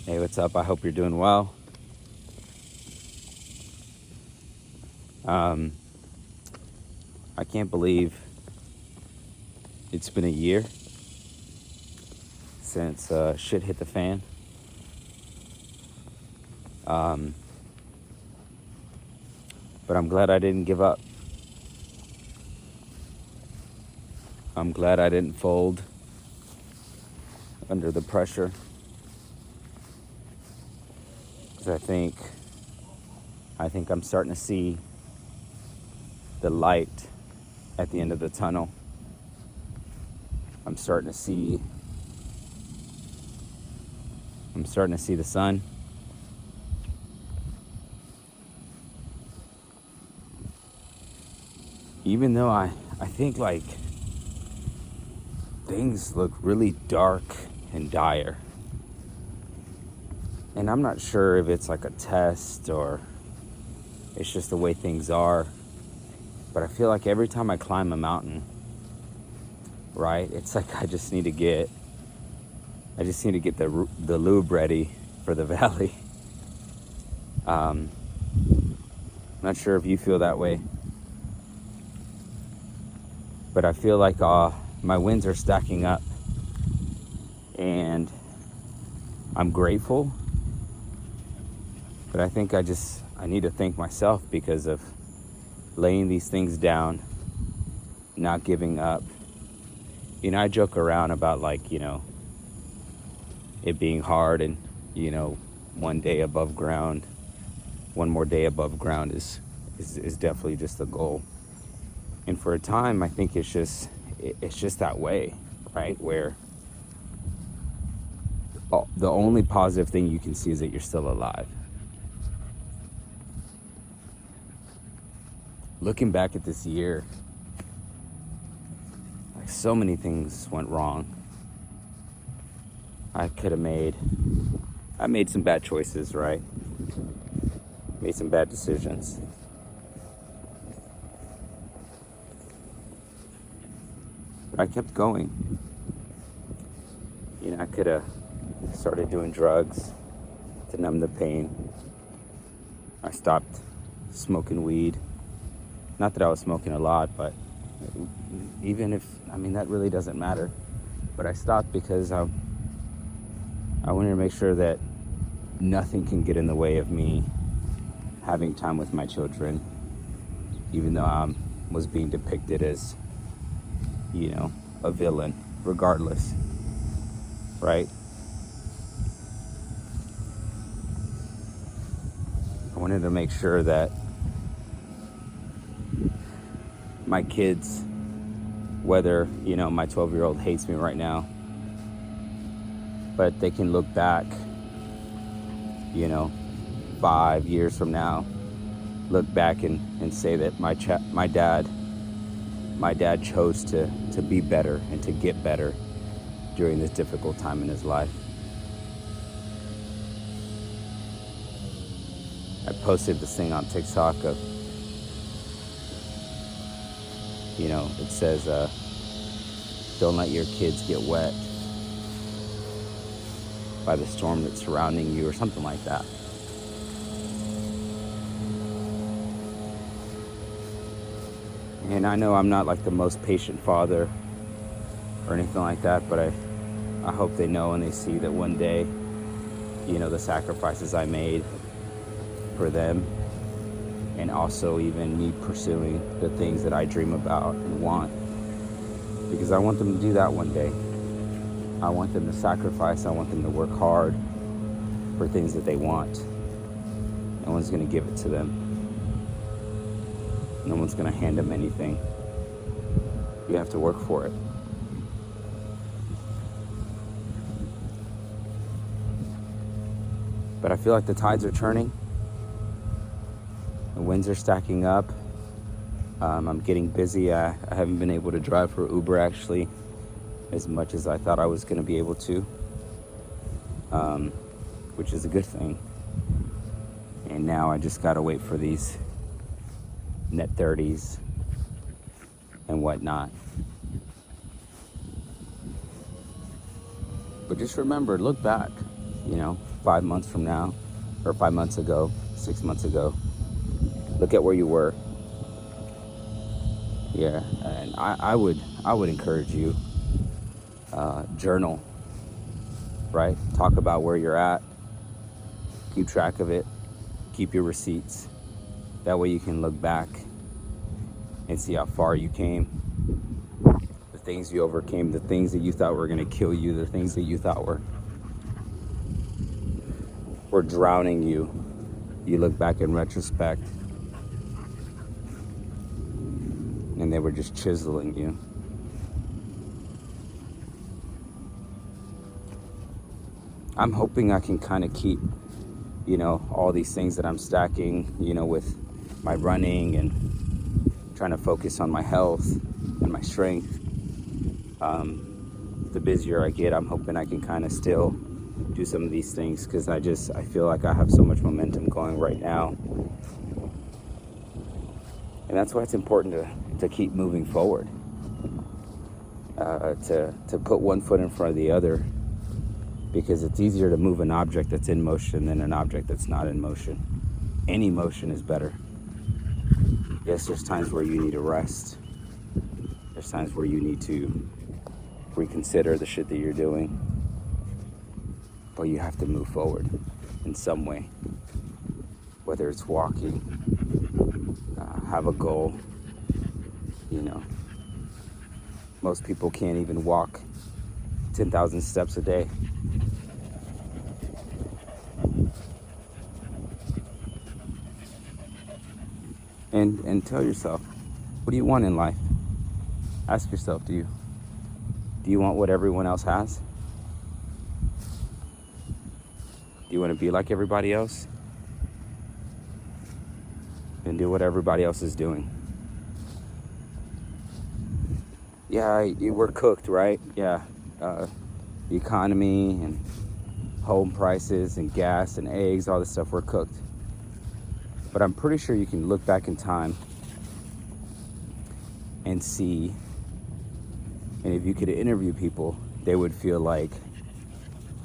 Hey, what's up? I hope you're doing well. Um, I can't believe it's been a year since shit hit the fan. Um, but I'm glad I didn't give up. I'm glad I didn't fold under the pressure. Because I think I'm starting to see the light at the end of the tunnel. I'm starting to see the sun. Even though I think like things look really dark and dire. And I'm not sure if it's like a test or it's just the way things are. But I feel like every time I climb a mountain, right, it's like I just need to get the lube ready for the valley. I'm not sure if you feel that way. But I feel like my wins are stacking up. And I'm grateful. But I think I need to thank myself because of laying these things down, not giving up. I joke around about it being hard and, one more day above ground is definitely just the goal. And for a time, I think it's just that way, right? Where the only positive thing you can see is that you're still alive. Looking back at this year, like so many things went wrong. I made some bad choices, right? Made some bad decisions. But I kept going. I could have started doing drugs to numb the pain. I stopped smoking weed. Not that I was smoking a lot, but even if, that really doesn't matter. But I stopped because I wanted to make sure that nothing can get in the way of me having time with my children, even though I was being depicted as, a villain, regardless, right? I wanted to make sure that my kids, whether, my 12-year-old hates me right now, but they can look back, 5 years from now, look back and say that my dad chose to be better and to get better during this difficult time in his life. I posted this thing on TikTok of, it says, don't let your kids get wet by the storm that's surrounding you, or something like that. And I know I'm not like the most patient father or anything like that, but I hope they know and they see that one day, the sacrifices I made for them, and also even me pursuing the things that I dream about and want, because I want them to do that one day. I want them to sacrifice. I want them to work hard for things that they want. No one's going to give it to them. No one's going to hand them anything. You have to work for it. But I feel like the tides are turning. The winds are stacking up. I'm getting busy. I haven't been able to drive for Uber actually as much as I thought I was going to be able to, which is a good thing. And now I just got to wait for these net 30s and whatnot. But just remember, look back. 5 months from now, or 5 months ago, 6 months ago. Look at where you were. Yeah, and I would encourage you, journal, right? Talk about where you're at, keep track of it, keep your receipts. That way you can look back and see how far you came, the things you overcame, the things that you thought were going to kill you, the things that you thought were drowning you. You look back in retrospect and they were just chiseling you. I'm hoping I can kind of keep, all these things that I'm stacking, with my running and trying to focus on my health and my strength. The busier I get, I'm hoping I can kind of still do some of these things, because I feel like I have so much momentum going right now. And that's why it's important to keep moving forward, to put one foot in front of the other, because it's easier to move an object that's in motion than an object that's not in motion. Any motion is better. Yes, there's times where you need to rest. There's times where you need to reconsider the shit that you're doing. But you have to move forward in some way. Whether it's walking, have a goal. Most people can't even walk 10,000 steps a day. And tell yourself, what do you want in life? Ask yourself, do you want what everyone else has? Do you want to be like everybody else? And do what everybody else is doing. Yeah, we're cooked, right? Yeah, the economy and home prices and gas and eggs, all this stuff, we're cooked. But I'm pretty sure you can look back in time and see, and if you could interview people, they would feel like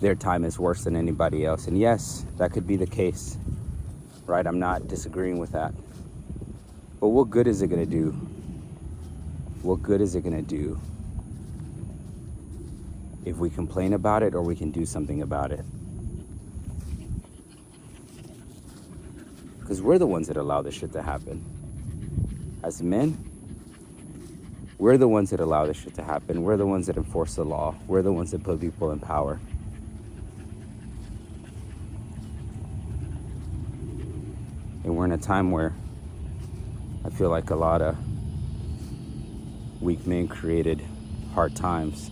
their time is worse than anybody else. And yes, that could be the case, right? I'm not disagreeing with that. But what good is it going to do? What good is it going to do if we complain about it or we can do something about it? Because we're the ones that allow this shit to happen. As men, we're the ones that allow this shit to happen. We're the ones that enforce the law. We're the ones that put people in power. And we're in a time where I feel like a lot of weak men created hard times.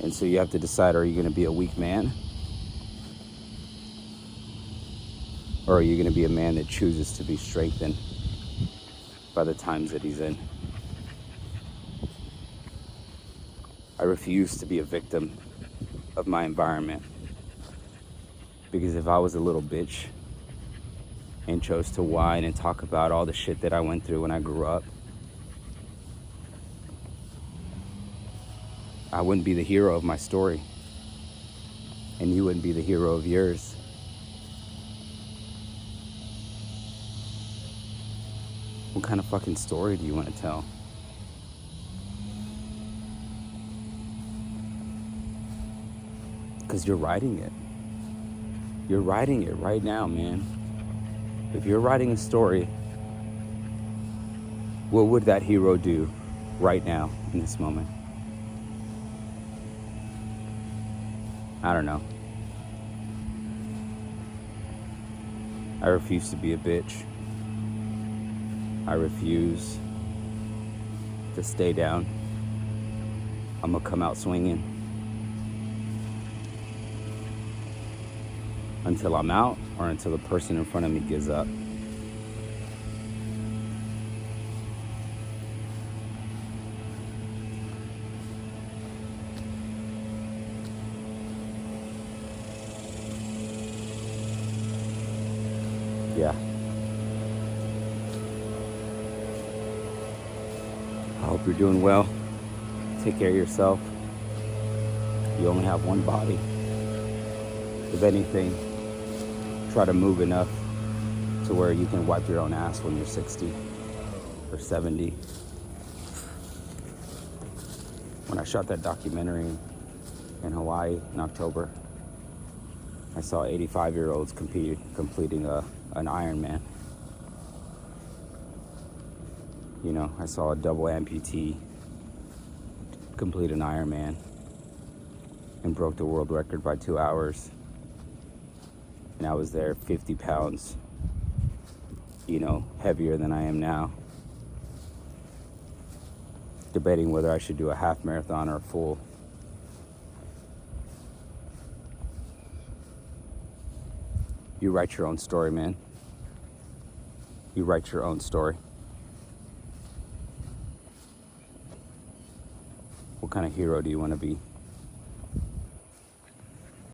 And so you have to decide, are you going to be a weak man? Or are you going to be a man that chooses to be strengthened by the times that he's in? I refuse to be a victim of my environment. Because if I was a little bitch and chose to whine and talk about all the shit that I went through when I grew up, I wouldn't be the hero of my story. And you wouldn't be the hero of yours. What kind of fucking story do you want to tell? Because you're writing it. You're writing it right now, man. If you're writing a story, what would that hero do right now in this moment? I don't know. I refuse to be a bitch. I refuse to stay down. I'm gonna come out swinging. Until I'm out, or until the person in front of me gives up. Yeah. I hope you're doing well. Take care of yourself. You only have one body. If anything, try to move enough to where you can wipe your own ass when you're 60 or 70. When I shot that documentary in Hawaii in October, I saw 85-year-olds completing an Ironman. You know, I saw a double amputee complete an Ironman and broke the world record by 2 hours. And I was there 50 pounds, heavier than I am now, debating whether I should do a half marathon or a full. You write your own story, man. You write your own story. What kind of hero do you want to be?